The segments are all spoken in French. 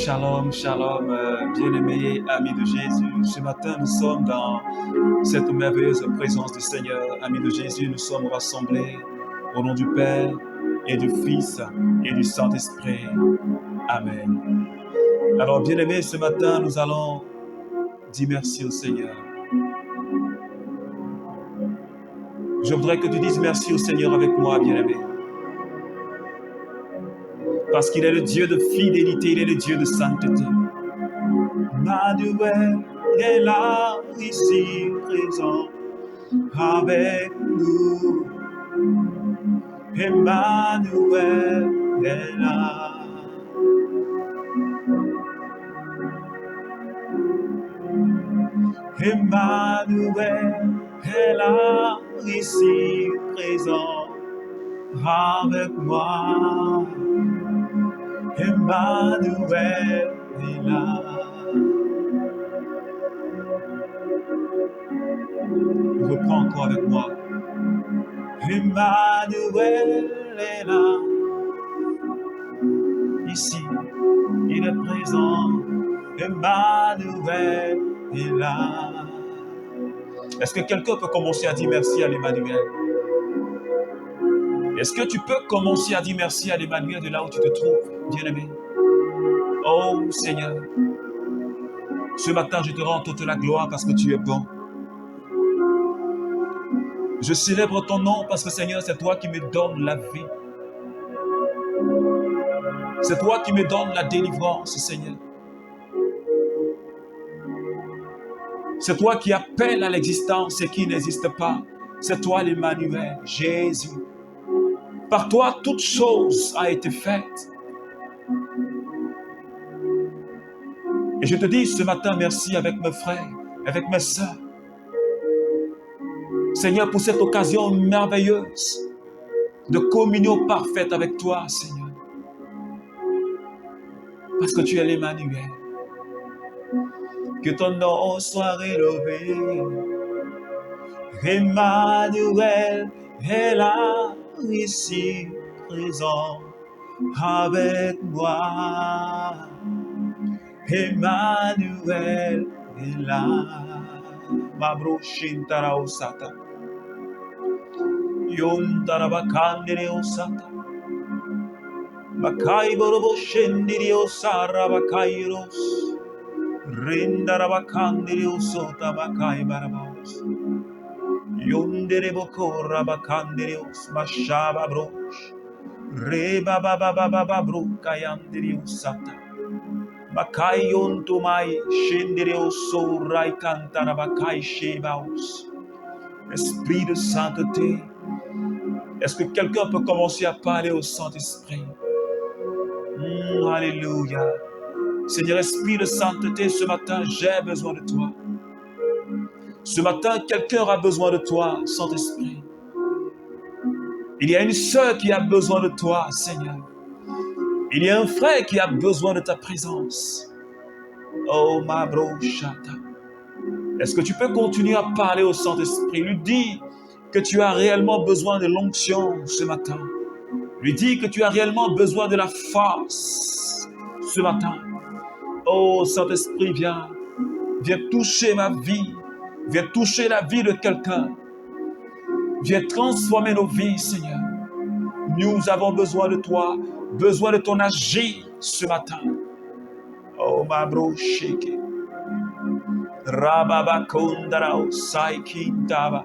Shalom, shalom, bien-aimés, amis de Jésus. Ce matin, nous sommes dans cette merveilleuse présence du Seigneur. Amis de Jésus, nous sommes rassemblés au nom du Père et du Fils et du Saint-Esprit. Amen. Alors, bien-aimés, ce matin, nous allons dire merci au Seigneur. Je voudrais que tu dises merci au Seigneur avec moi, bien-aimé. Parce qu'il est le Dieu de fidélité, il est le Dieu de sainteté. Emmanuel est là, ici présent, avec nous. Emmanuel est là. Emmanuel est là, ici présent, avec moi. Emmanuel est là. Reprends encore avec moi. Emmanuel est là. Ici, il est présent. Emmanuel est là. Est-ce que quelqu'un peut commencer à dire merci à l'Emmanuel? Est-ce que tu peux commencer à dire merci à l'Emmanuel de là où tu te trouves, bien-aimé? Oh Seigneur, ce matin je te rends toute la gloire parce que tu es bon. Je célèbre ton nom parce que Seigneur, c'est toi qui me donnes la vie. C'est toi qui me donnes la délivrance, Seigneur. C'est toi qui appelles à l'existence ce qui n'existe pas. C'est toi l'Emmanuel, Jésus. Par toi, toute chose a été faite. Et je te dis ce matin merci avec mes frères, avec mes sœurs. Seigneur, pour cette occasion merveilleuse de communion parfaite avec toi, Seigneur. Parce que tu es l'Emmanuel. Que ton nom soit élevé. Emmanuel est là, ici présent, avec moi. Emmanuel est là. Mabro shintara osata. Yondara bakandere osata. Bakai borobo shendiri osara bakairos. Rindara bakandere osota bakai barabos. Yondere bokora bakandere os mashaba brosh. Reba baba baba bruka yandiri osata. Bakai yontumai shendere osorai kantara bakai shebaos. Esprit de sainteté. Est-ce que quelqu'un peut commencer à parler au Saint-Esprit? Alléluia. Seigneur, Esprit de sainteté, ce matin, j'ai besoin de toi. Ce matin, quelqu'un a besoin de toi, Saint-Esprit. Il y a une sœur qui a besoin de toi, Seigneur. Il y a un frère qui a besoin de ta présence. Oh, ma brochata. Est-ce que tu peux continuer à parler au Saint-Esprit? Lui dis que tu as réellement besoin de l'onction ce matin. Lui dis que tu as réellement besoin de la force ce matin. Oh, Saint-Esprit, viens. Viens toucher ma vie. Viens toucher la vie de quelqu'un. Viens transformer nos vies, Seigneur. Nous avons besoin de toi, besoin de ton agir ce matin. Oh, ma brocheke. Rababa kondarao saikintaba.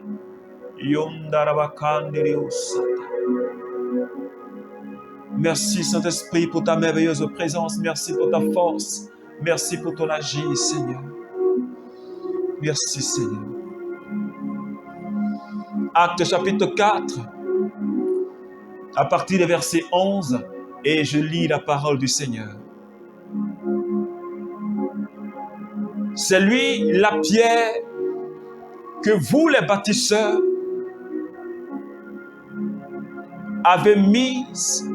Yondarabakandere osata. Merci Saint-Esprit pour ta merveilleuse présence. Merci pour ta force. Merci pour ton agir, Seigneur. Merci, Seigneur. Acte chapitre 4, à partir du verset 11, et je lis la parole du Seigneur. C'est lui la pierre que vous, les bâtisseurs, avez mise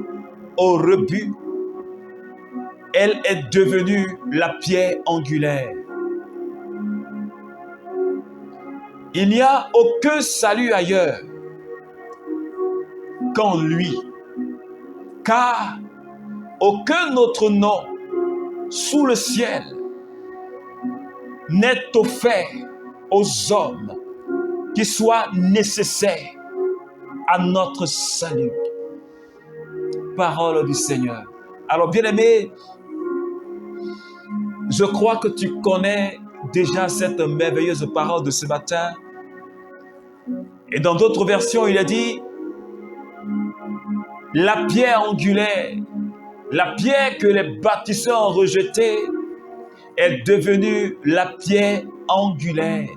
au rebut. Elle est devenue la pierre angulaire. Il n'y a aucun salut ailleurs qu'en lui, car aucun autre nom sous le ciel n'est offert aux hommes qui soit nécessaire à notre salut. Parole du Seigneur. Alors, bien-aimé, je crois que tu connais déjà cette merveilleuse parole de ce matin. Et dans d'autres versions, il a dit, la pierre angulaire, la pierre que les bâtisseurs ont rejetée, est devenue la pierre angulaire.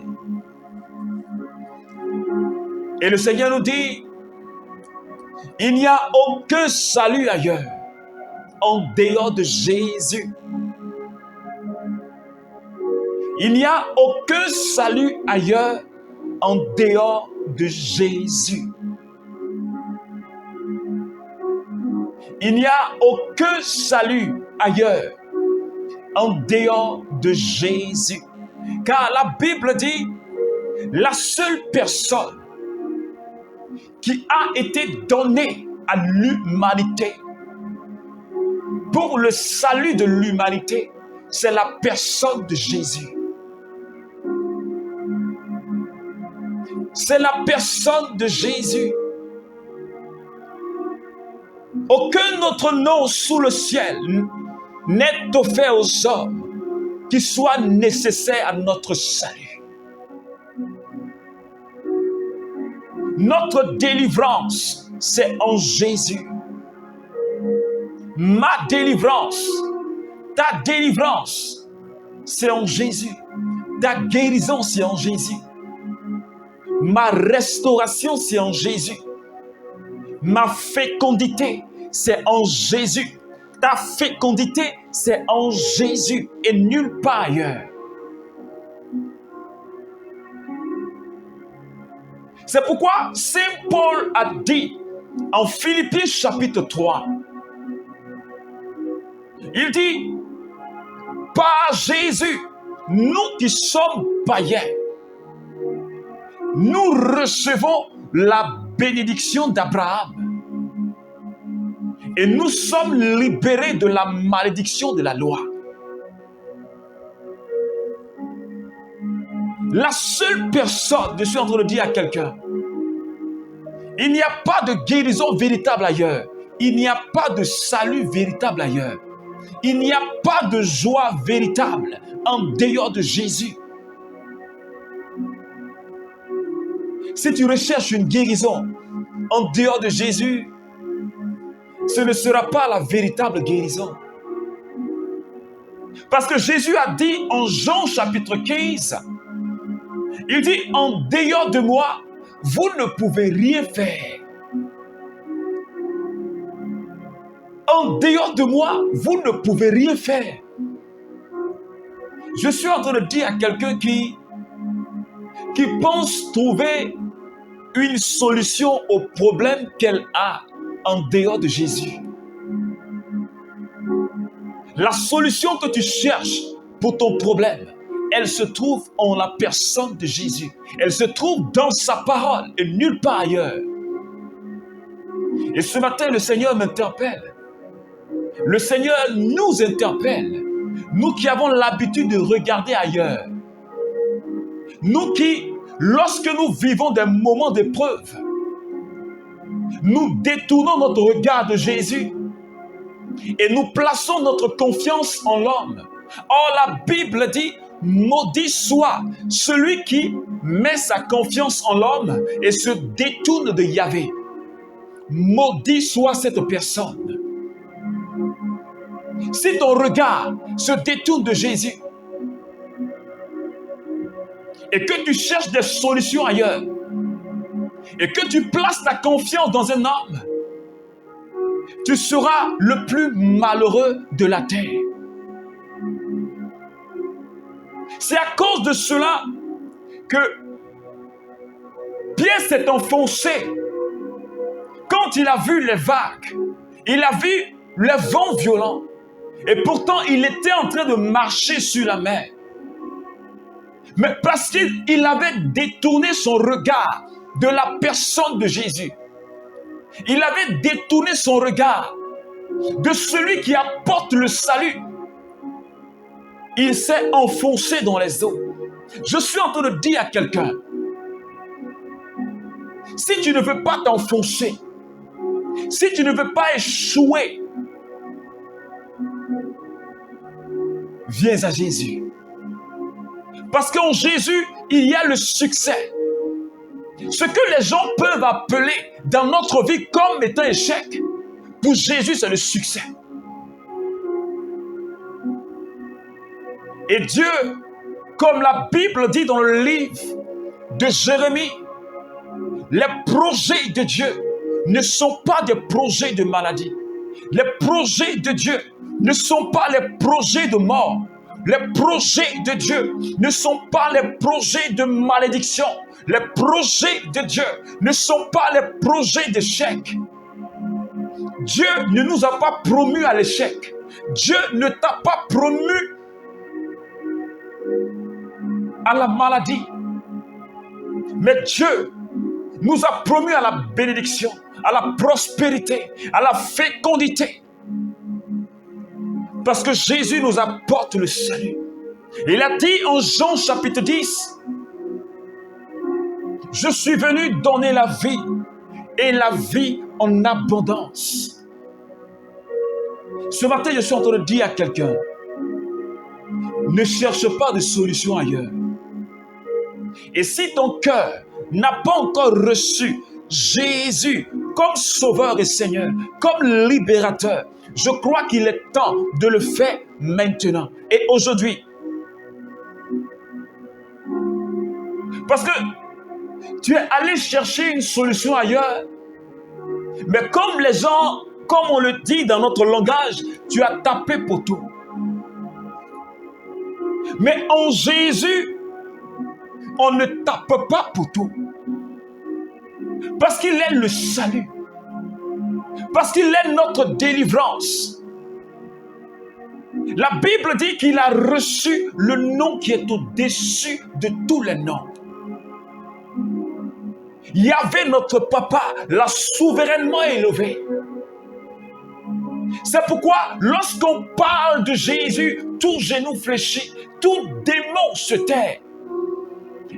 Et le Seigneur nous dit, il n'y a aucun salut ailleurs, en dehors de Jésus. Il n'y a aucun salut ailleurs, en dehors de Jésus. Il n'y a aucun salut ailleurs, en dehors de Jésus. Car la Bible dit, la seule personne qui a été donnée à l'humanité pour le salut de l'humanité, c'est la personne de Jésus. C'est la personne de Jésus. Aucun autre nom sous le ciel n'est offert aux hommes qui soit nécessaire à notre salut. Notre délivrance, c'est en Jésus. Ma délivrance, ta délivrance, c'est en Jésus. Ta guérison, c'est en Jésus. Ma restauration, c'est en Jésus. Ma fécondité, c'est en Jésus. Ta fécondité, c'est en Jésus et nulle part ailleurs. C'est pourquoi Saint Paul a dit en Philippiens chapitre 3, il dit, par Jésus, nous qui sommes païens, nous recevons la bénédiction d'Abraham et nous sommes libérés de la malédiction de la loi. La seule personne, je suis en train de dire à quelqu'un, il n'y a pas de guérison véritable ailleurs. Il n'y a pas de salut véritable ailleurs. Il n'y a pas de joie véritable en dehors de Jésus. Si tu recherches une guérison en dehors de Jésus, ce ne sera pas la véritable guérison. Parce que Jésus a dit en Jean chapitre 15, il dit, en dehors de moi, vous ne pouvez rien faire. En dehors de moi, vous ne pouvez rien faire. Je suis en train de dire à quelqu'un qui pense trouver une solution au problème qu'elle a en dehors de Jésus. La solution que tu cherches pour ton problème, elle se trouve en la personne de Jésus. Elle se trouve dans sa parole et nulle part ailleurs. Et ce matin, le Seigneur m'interpelle. Le Seigneur nous interpelle. Nous qui avons l'habitude de regarder ailleurs. Nous qui, lorsque nous vivons des moments d'épreuve, nous détournons notre regard de Jésus et nous plaçons notre confiance en l'homme. Or, la Bible dit, maudit soit celui qui met sa confiance en l'homme et se détourne de Yahvé. Maudit soit cette personne. Si ton regard se détourne de Jésus et que tu cherches des solutions ailleurs et que tu places ta confiance dans un homme, tu seras le plus malheureux de la terre. C'est à cause de cela que Pierre s'est enfoncé. Quand il a vu les vagues, il a vu les vents violents. Et pourtant, il était en train de marcher sur la mer. Mais parce qu'il avait détourné son regard de la personne de Jésus. Il avait détourné son regard de celui qui apporte le salut. il s'est enfoncé dans les eaux. Je suis en train de dire à quelqu'un, si tu ne veux pas t'enfoncer, si tu ne veux pas échouer, viens à Jésus. Parce qu'en Jésus, il y a le succès. Ce que les gens peuvent appeler dans notre vie comme étant échec, pour Jésus, c'est le succès. Et Dieu, comme la Bible dit dans le livre de Jérémie, les projets de Dieu ne sont pas des projets de maladie. Les projets de Dieu ne sont pas les projets de mort. Les projets de Dieu ne sont pas les projets de malédiction. Les projets de Dieu ne sont pas les projets d'échec. Dieu ne nous a pas promus à l'échec. Dieu ne t'a pas promu à la maladie. Mais Dieu nous a promus à la bénédiction, à la prospérité, à la fécondité. Parce que Jésus nous apporte le salut. Il a dit en Jean chapitre 10, « Je suis venu donner la vie et la vie en abondance. » Ce matin, je suis en train de dire à quelqu'un, ne cherche pas de solution ailleurs. Et si ton cœur n'a pas encore reçu Jésus comme Sauveur et Seigneur, comme Libérateur, je crois qu'il est temps de le faire maintenant et aujourd'hui. Parce que tu es allé chercher une solution ailleurs, mais comme les gens, comme on le dit dans notre langage, tu as tapé poteau. Mais en Jésus, on ne tape pas poteau. Parce qu'il est le salut. Parce qu'il est notre délivrance. La Bible dit qu'il a reçu le nom qui est au-dessus de tous les noms. Yahvé, notre papa, l'a souverainement élevé. C'est pourquoi, lorsqu'on parle de Jésus, tout genou fléchit, tout démon se tait.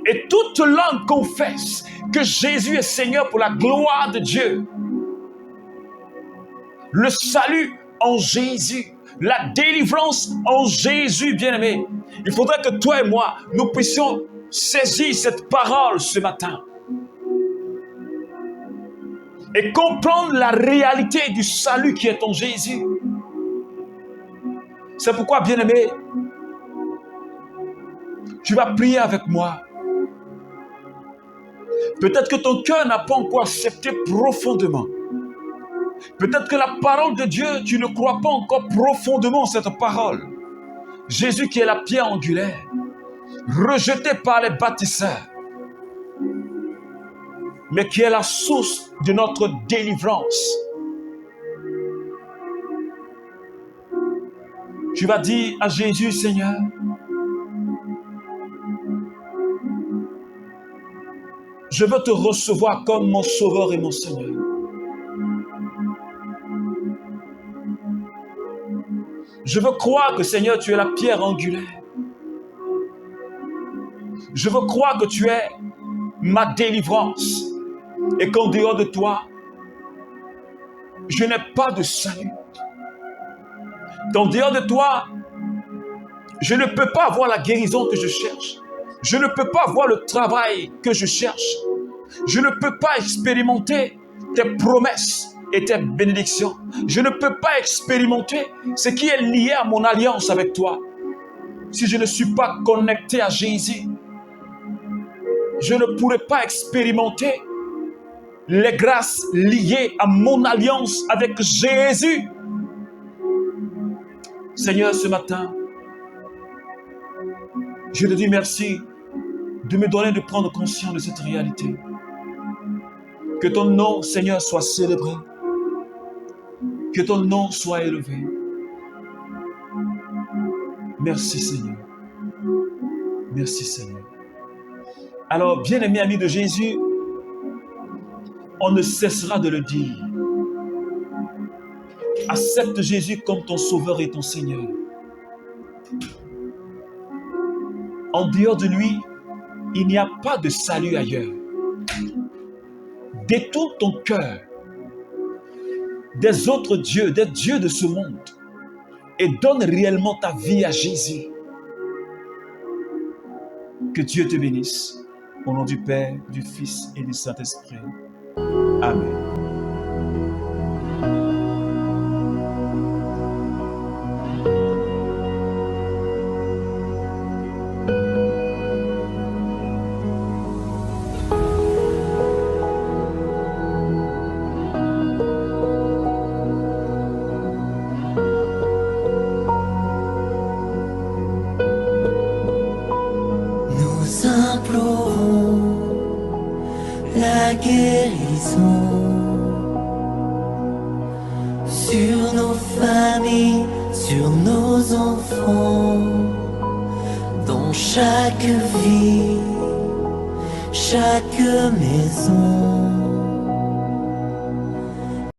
Et toute langue confesse que Jésus est Seigneur pour la gloire de Dieu. Le salut en Jésus, la délivrance en Jésus, bien-aimé. Il faudrait que toi et moi, nous puissions saisir cette parole ce matin et comprendre la réalité du salut qui est en Jésus. C'est pourquoi, bien-aimé, tu vas prier avec moi. Peut-être que ton cœur n'a pas encore accepté profondément. Peut-être que la parole de Dieu, tu ne crois pas encore profondément cette parole. Jésus qui est la pierre angulaire, rejeté par les bâtisseurs, mais qui est la source de notre délivrance. Tu vas dire à Jésus, Seigneur, je veux te recevoir comme mon Sauveur et mon Seigneur. Je veux croire que, Seigneur, tu es la pierre angulaire. Je veux croire que tu es ma délivrance et qu'en dehors de toi, je n'ai pas de salut. En dehors de toi, je ne peux pas avoir la guérison que je cherche. Je ne peux pas avoir le travail que je cherche. Je ne peux pas expérimenter tes promesses et tes bénédictions. Je ne peux pas expérimenter ce qui est lié à mon alliance avec toi. Si je ne suis pas connecté à Jésus, je ne pourrai pas expérimenter les grâces liées à mon alliance avec Jésus. Seigneur, ce matin, je te dis merci de me donner de prendre conscience de cette réalité. Que ton nom, Seigneur, soit célébré. Que ton nom soit élevé. Merci, Seigneur. Merci, Seigneur. Alors, bien-aimés amis de Jésus, on ne cessera de le dire. Accepte Jésus comme ton Sauveur et ton Seigneur. En dehors de lui, il n'y a pas de salut ailleurs. Détourne ton cœur des autres dieux, des dieux de ce monde, et donne réellement ta vie à Jésus. Que Dieu te bénisse. Au nom du Père, du Fils et du Saint-Esprit. Amen. Nous implorons la guérison sur nos familles, sur nos enfants, dans chaque vie, chaque maison.